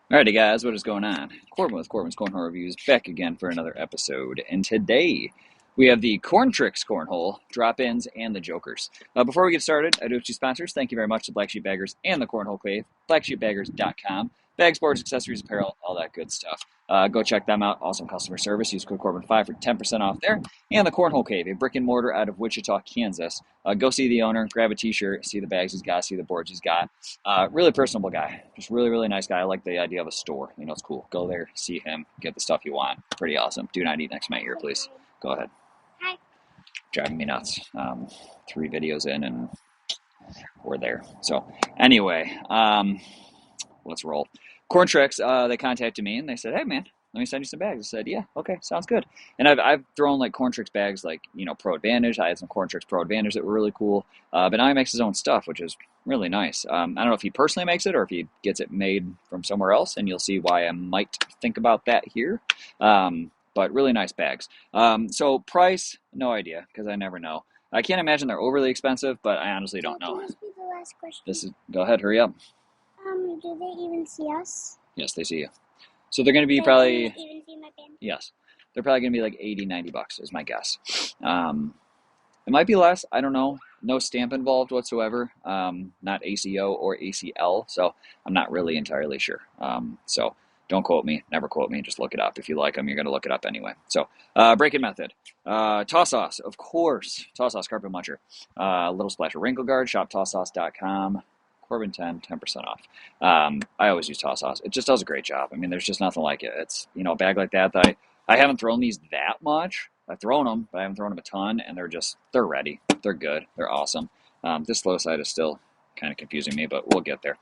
Alrighty, guys, what is going on? Corbin with Corbin's Cornhole Reviews back again for another episode, and today we have the Corn Trix cornhole, drop-ins, and the Jokers. Before we get started, I do have two sponsors. Thank you very much to Black Sheep Baggers and the Cornhole Cave, blacksheepbaggers.com. Bags, boards, accessories, apparel, all that good stuff. Go check them out. Awesome customer service. Use code Corbin5 for 10% off there. And the Cornhole Cave, a brick and mortar out of Wichita, Kansas. Go see the owner, grab a t-shirt, see the bags he's got, see the boards he's got. Really personable guy. Just really nice guy. I like the idea of a store. You know, it's cool. Go there, see him, get the stuff you want. Pretty awesome. Do not eat next to my ear, please. Go ahead. Hi. Driving me nuts. 3 videos in and we're there. So anyway, let's roll. Corntrix, they contacted me and they said, "Hey man, let me send you some bags." I said, "Yeah, okay, sounds good." And I've thrown like Corntrix bags, like Pro Advantage. I had some Corntrix Pro Advantage that were really cool. But now he makes his own stuff, which is really nice. I don't know if he personally makes it or if he gets it made from somewhere else, and you'll see why I might think about that here. But really nice bags. So price, no idea, because I never know. I can't imagine they're overly expensive, but I honestly don't know. Can this be the last question? Go ahead, hurry up. Do they even see us? Yes, they see you. So they're going to be Can probably, they even see my band? yes, they're probably going to be like 80, 90 bucks is my guess. It might be less. I don't know. No stamp involved whatsoever. Not ACO or ACL. So I'm not really entirely sure. So don't quote me. Never quote me. Just look it up. If you like them, you're going to look it up anyway. So break-in method. Toss sauce, of course. Toss sauce carpet muncher. Little splash of wrinkle guard. ShopTossSauce.com. Corbin 10% off. I always use toss sauce. It just does a great job. I mean, there's just nothing like it. It's, a bag like that I haven't thrown these that much. I've thrown them, but I haven't thrown them a ton, and they're ready. They're good. They're awesome. This low side is still kind of confusing me, but we'll get there.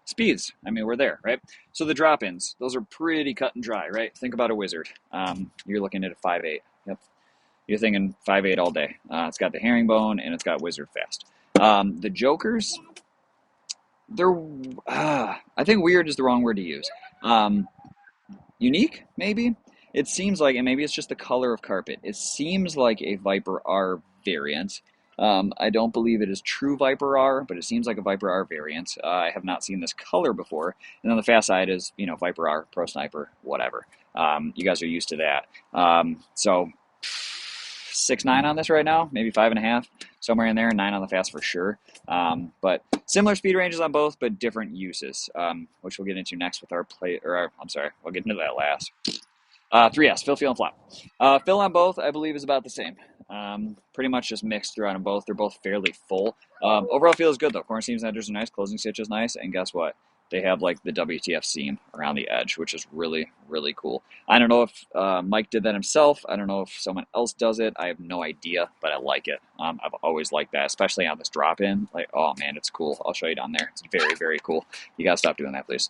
Speeds. I mean, we're there, right? So the drop-ins, those are pretty cut and dry, right? Think about a wizard. You're looking at a 5.8. Yep. You're thinking 5.8 all day. It's got the herringbone, and it's got wizard fast. The Jokers, they're, I think weird is the wrong word to use. Unique, maybe? It seems like, and maybe it's just the color of carpet, it seems like a Viper R variant. I don't believe it is true Viper R, but it seems like a Viper R variant. I have not seen this color before. And then the fast side is, Viper R, Pro Sniper, whatever. You guys are used to that. So 6.9 on this right now, maybe 5.5, somewhere in there, 9 on the fast for sure. But similar speed ranges on both, but different uses, which we'll get into next with we'll get into that last. 3S, fill, feel, and flop. Fill on both, I believe, is about the same. Pretty much just mixed throughout them both. They're both fairly full. Overall feel is good, though. Corner seams and edges are nice. Closing stitch is nice. And guess what? They have, like, the WTF seam around the edge, which is really cool. I don't know if Mike did that himself. I don't know if someone else does it. I have no idea, but I like it. I've always liked that, especially on this drop-in. Like, oh, man, it's cool. I'll show you down there. It's very cool. You got to stop doing that, please.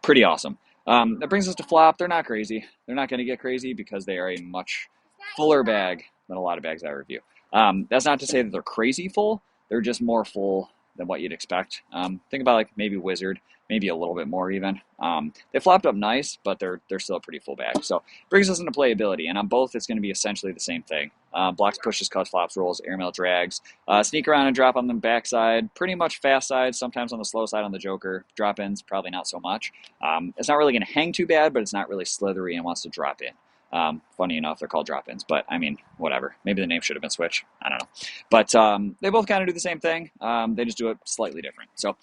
Pretty awesome. That brings us to flop. They're not crazy. They're not going to get crazy because they are a much fuller bag than a lot of bags I review. That's not to say that they're crazy full. They're just more full than what you'd expect. Think about like maybe Wizard, maybe a little bit more even. They flopped up nice, but they're still a pretty full bag. So brings us into playability, and on both it's going to be essentially the same thing. Blocks, pushes, cuts, flops, rolls, airmail, drags. Sneak around and drop on the backside. Pretty much fast side, sometimes on the slow side on the Joker. Drop-ins, probably not so much. It's not really going to hang too bad, but it's not really slithery and wants to drop in. Funny enough, they're called drop-ins, but I mean, whatever. Maybe the name should have been switched. I don't know. But they both kind of do the same thing. They just do it slightly different. So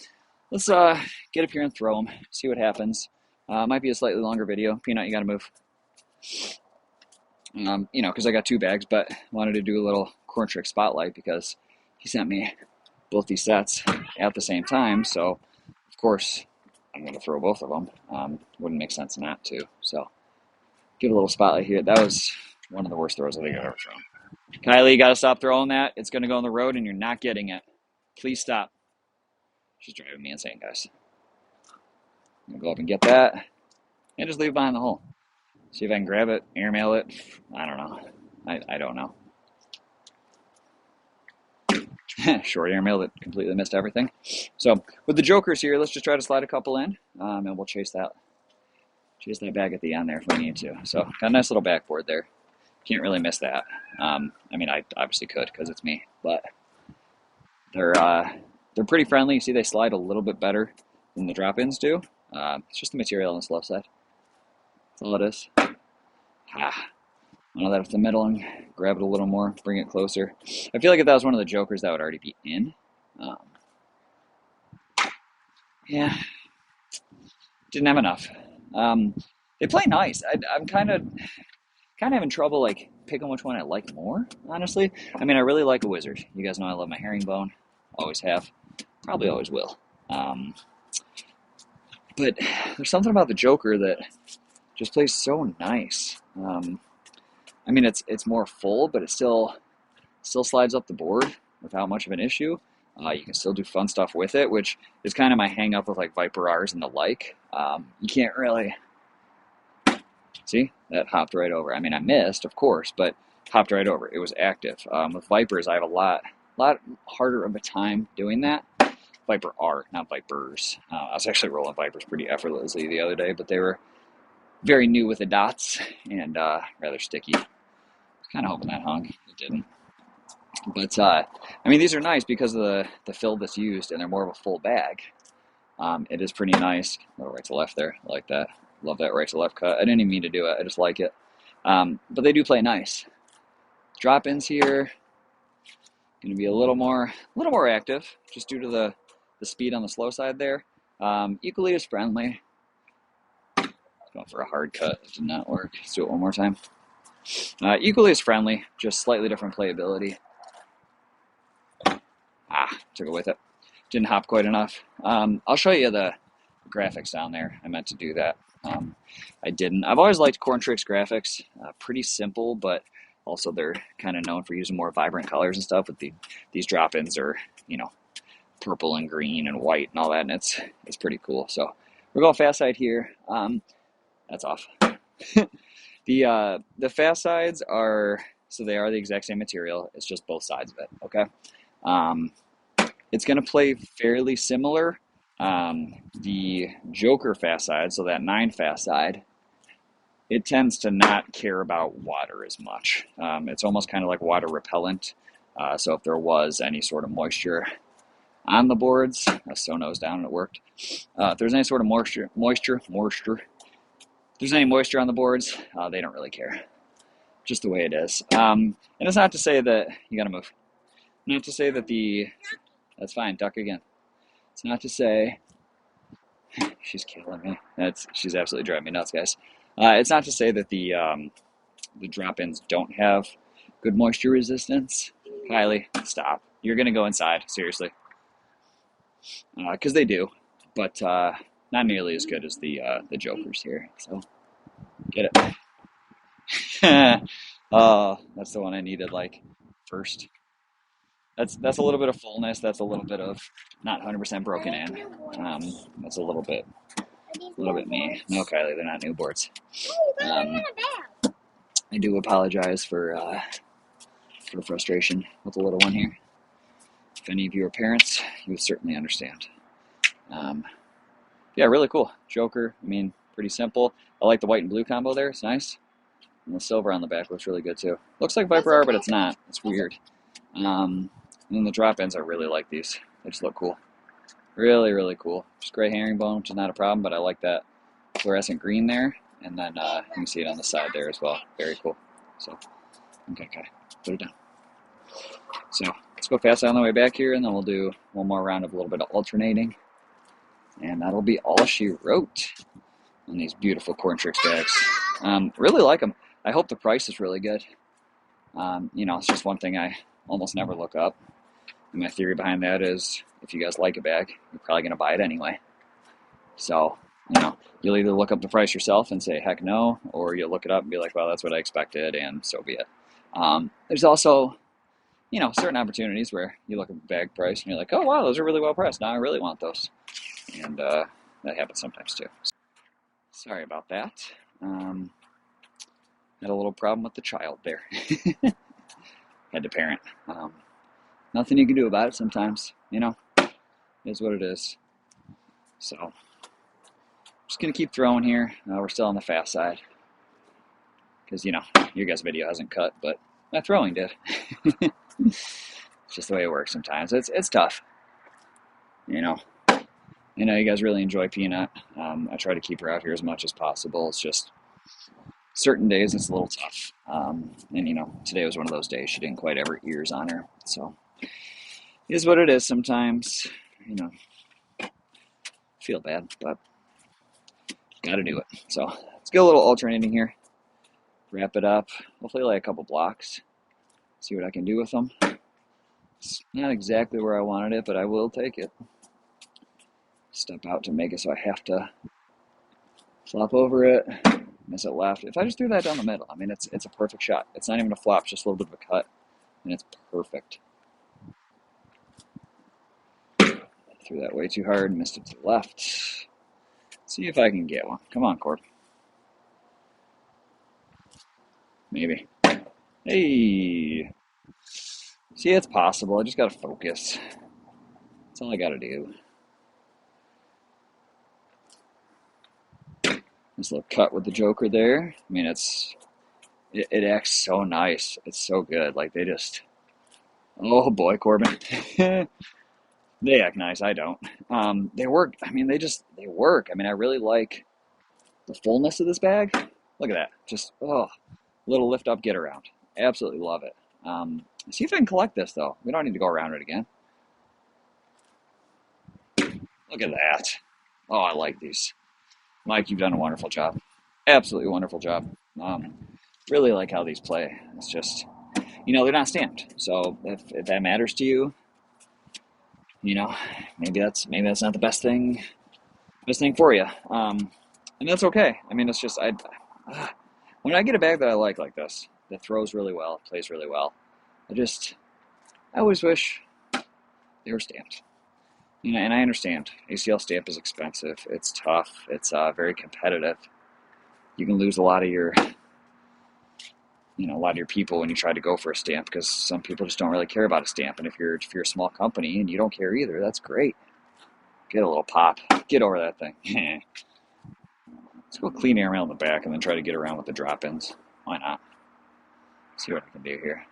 let's get up here and throw them, see what happens. Might be a slightly longer video. Peanut, you got to move. Because I got 2 bags, but wanted to do a little Corn Trix spotlight because he sent me both these sets at the same time. So, of course, I'm going to throw both of them. Wouldn't make sense not to. So, give a little spotlight here. That was one of the worst throws I think I've ever thrown. Kylie, you got to stop throwing that. It's going to go on the road, and you're not getting it. Please stop. She's driving me insane, guys. I'm going to go up and get that, and just leave it behind the hole. See if I can grab it, airmail it. I don't know. I don't know. Short airmail that completely missed everything. So with the Jokers here, let's just try to slide a couple in, and we'll chase that bag at the end there if we need to. So got a nice little backboard there. Can't really miss that. I mean, I obviously could because it's me, but they're pretty friendly. You see, they slide a little bit better than the drop-ins do. It's just the material on this left side. That's all it is. Ah, I'll that up the middle and grab it a little more, bring it closer. I feel like if that was one of the jokers, that would already be in. Um, yeah, didn't have enough. Um, they play nice. I'm kind of having trouble like picking which one I like more, honestly. I mean, I really like a wizard. You guys know I love my herringbone. Always have. Probably always will. Um, but there's something about the Joker that just plays so nice. I mean, it's more full, but it still slides up the board without much of an issue. You can still do fun stuff with it, which is kind of my hang up with like Viper R's and the like. You can't really see that hopped right over. I mean, I missed, of course, but hopped right over. It was active. With Vipers, I have a lot harder of a time doing that. Viper R, not Vipers. I was actually rolling Vipers pretty effortlessly the other day, but they were very new with the dots and rather sticky. I was kind of hoping that hung. It didn't. But I mean, these are nice because of the fill that's used, and they're more of a full bag. It is pretty nice. Oh, right to left there, I like that. Love that right to left cut. I didn't even mean to do it. I just like it. But they do play nice. Drop ins here going to be a little more active, just due to the speed on the slow side there. Equally as friendly. Going for a hard cut. It did not work. Let's do it one more time. Equally as friendly, just slightly different playability. Took it with it. Didn't hop quite enough. I'll show you the graphics down there. I meant to do that. I didn't. I've always liked Corn Trix graphics. Pretty simple, but also they're kind of known for using more vibrant colors and stuff. With these drop-ins are, purple and green and white and all that, and it's pretty cool. So we're going fast side here. That's off. The fast sides are, so they are the exact same material. It's just both sides of it. Okay. It's going to play fairly similar. The Joker fast side, so that 9 fast side, it tends to not care about water as much. It's almost kind of like water repellent. So if there was any sort of moisture on the boards, I still nose down and it worked. If there's any sort of moisture, if there's any moisture on the boards, they don't really care. Just the way it is. And it's not to say that, you gotta move. Not to say that that's fine, duck again. It's not to say, she's killing me. She's absolutely driving me nuts, guys. It's not to say that the drop-ins don't have good moisture resistance. Kylie, stop. You're gonna go inside, seriously. Because they do, but not nearly as good as the Jokers here. So, get it. Oh, that's the one I needed, like, first. That's a little bit of fullness. That's a little bit of not 100% broken in. That's a little bit me. No, Kylie, they're not new boards. I do apologize for the frustration with the little one here. If any of you are parents, you would certainly understand. Yeah, really cool. Joker, I mean, pretty simple. I like the white and blue combo there. It's nice. And the silver on the back looks really good too. Looks like Viper R, but it's not. It's weird. And then the drop-ins, I really like these. They just look cool. Really, really cool. Just gray herringbone, which is not a problem, but I like that fluorescent green there. And then you can see it on the side there as well. Very cool. So, okay, put it down. So, let's go fast on the way back here, and then we'll do one more round of a little bit of alternating. And that'll be all she wrote on these beautiful Corn Trix bags. Really like them. I hope the price is really good. It's just one thing I almost never look up. And my theory behind that is, if you guys like a bag, you're probably going to buy it anyway. So, you'll either look up the price yourself and say, heck no, or you'll look it up and be like, well, that's what I expected, and so be it. There's also, certain opportunities where you look at the bag price and you're like, oh, wow, those are really well priced. Now I really want those. And that happens sometimes too. Sorry about that. Had a little problem with the child there. Had to parent. Nothing you can do about it sometimes, It is what it is. So, just going to keep throwing here. We're still on the fast side. Because, your guys' video hasn't cut, but my throwing did. It's just the way it works sometimes. It's tough. I know you guys really enjoy Peanut. I try to keep her out here as much as possible. It's just certain days it's a little tough. And today was one of those days. She didn't quite have her ears on her. So it is what it is sometimes. You know, feel bad, but gotta do it. So let's get a little alternating here. Wrap it up. Hopefully lay a couple blocks. See what I can do with them. It's not exactly where I wanted it, but I will take it. Step out to make it so I have to flop over it. Miss it left. If I just threw that down the middle, I mean, it's a perfect shot. It's not even a flop, just a little bit of a cut, and it's perfect. Threw that way too hard, missed it to the left. See if I can get one. Come on, Cord. Maybe. Hey! See, it's possible. I just gotta focus. That's all I gotta do. This little cut with the Joker there. I mean, it acts so nice. It's so good. Like, they just... Oh, boy, Corbin. They act nice. I don't. They work. I mean, they work. I mean, I really like the fullness of this bag. Look at that. Just, little lift up, get around. Absolutely love it. See if I can collect this, though. We don't need to go around it again. Look at that. Oh, I like these. Mike, you've done a wonderful job. Absolutely wonderful job. Really like how these play. It's just, they're not stamped. So if that matters to you, maybe that's not the best thing for you. And that's okay. I mean, it's just when I get a bag that I like this, that throws really well, plays really well, I always wish they were stamped. And I understand ACL stamp is expensive. It's tough. It's very competitive. You can lose a lot of your people when you try to go for a stamp, because some people just don't really care about a stamp. And if you're a small company and you don't care either, that's great. Get a little pop. Get over that thing. Let's go clean airmail in the back and then try to get around with the drop-ins. Why not? See what I can do here.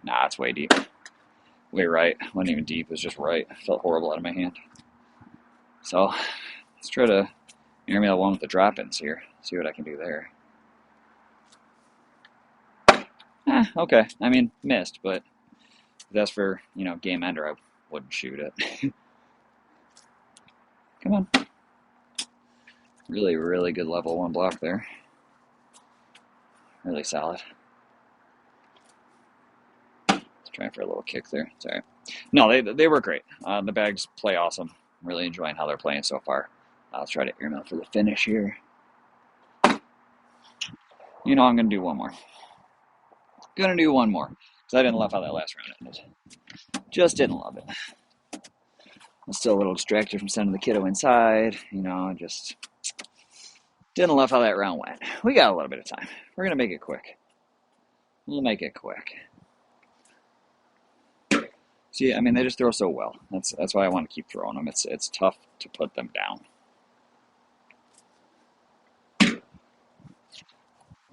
Nah, it's way deep. Way right. Wasn't even deep. It was just right. Felt horrible out of my hand. So let's try to airmail one with the drop-ins here. See what I can do there. Okay. I mean, missed, but if that's for, game ender, I wouldn't shoot it. Come on. Really, really good level 1 block there. Really solid. Let's try for a little kick there. It's all right. No, they were great. The bags play awesome. I'm really enjoying how they're playing so far. Let's try to airmail for the finish here. I'm going to do one more. Because I didn't love how that last round ended. Just didn't love it. I'm still a little distracted from sending the kiddo inside. Just didn't love how that round went. We got a little bit of time. We're going to make it quick. We'll make it quick. See, I mean, they just throw so well. That's why I want to keep throwing them. It's tough to put them down.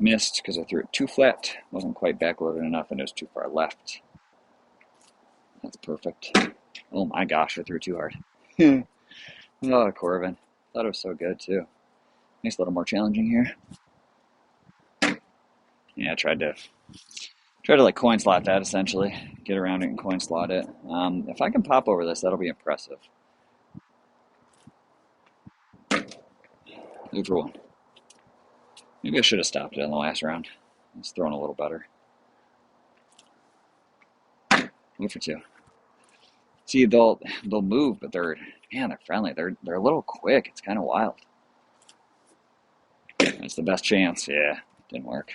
Missed because I threw it too flat. Wasn't quite backloaded enough, and it was too far left. That's perfect. Oh my gosh, I threw too hard. Oh, Corbin. Thought it was so good, too. Makes it a little more challenging here. Yeah, I tried to like coin slot that, essentially. Get around it and coin slot it. If I can pop over this, that'll be impressive. 2 for 1. Maybe I should have stopped it in the last round. I was throwing a little better. 2 for 2. See, they'll move, but they're friendly. They're a little quick. It's kind of wild. That's the best chance. Yeah, didn't work.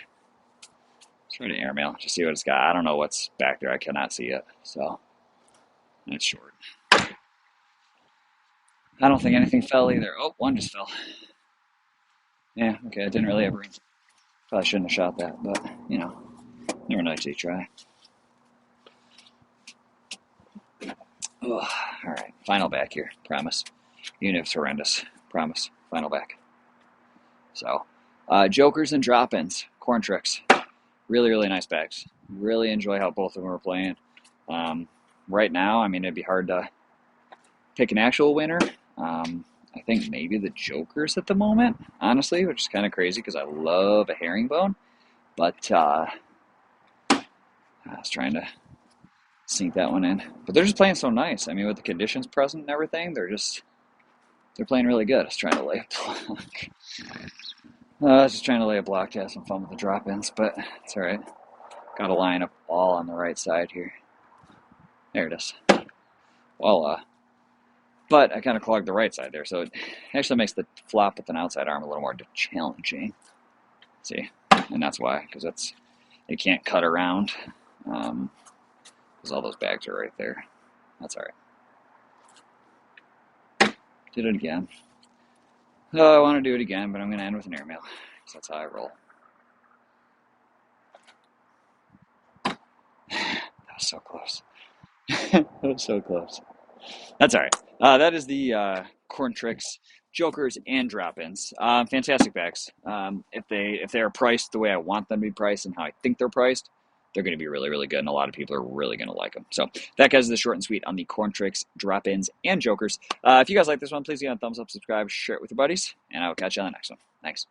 Let's try to airmail. Just see what it's got. I don't know what's back there. I cannot see it. So that's short. I don't think anything fell either. Oh, one just fell. Yeah, okay, I didn't really have room. Probably shouldn't have shot that, but, never know till you try. Oh, all right, final back here, promise. Even if it's horrendous, promise, final back. So, Jokers and drop-ins, Corn Trix. Really, really nice bags. Really enjoy how both of them are playing. Right now, I mean, it'd be hard to pick an actual winner, I think maybe the Jokers at the moment, honestly, which is kind of crazy because I love a herringbone. But I was trying to sink that one in. But they're just playing so nice. I mean, with the conditions present and everything, they're playing really good. I was trying to lay a block. I was just trying to lay a block to have some fun with the drop-ins, but it's all right. Got to line up all on the right side here. There it is. Well, but I kind of clogged the right side there, so it actually makes the flop with an outside arm a little more challenging. See, and that's why, because it can't cut around, because all those bags are right there. That's all right. Did it again. Oh, I want to do it again, but I'm going to end with an airmail, because that's how I roll. That was so close. That was so close. That's all right. That is the Corn Trix Jokers and drop-ins. Fantastic bags. If they are priced the way I want them to be priced and how I think they're priced, they're going to be really, really good, and a lot of people are really going to like them. So that guys is the short and sweet on the Corn Trix drop-ins and Jokers. If you guys like this one, please give it a thumbs up, subscribe, share it with your buddies, and I will catch you on the next one. Thanks.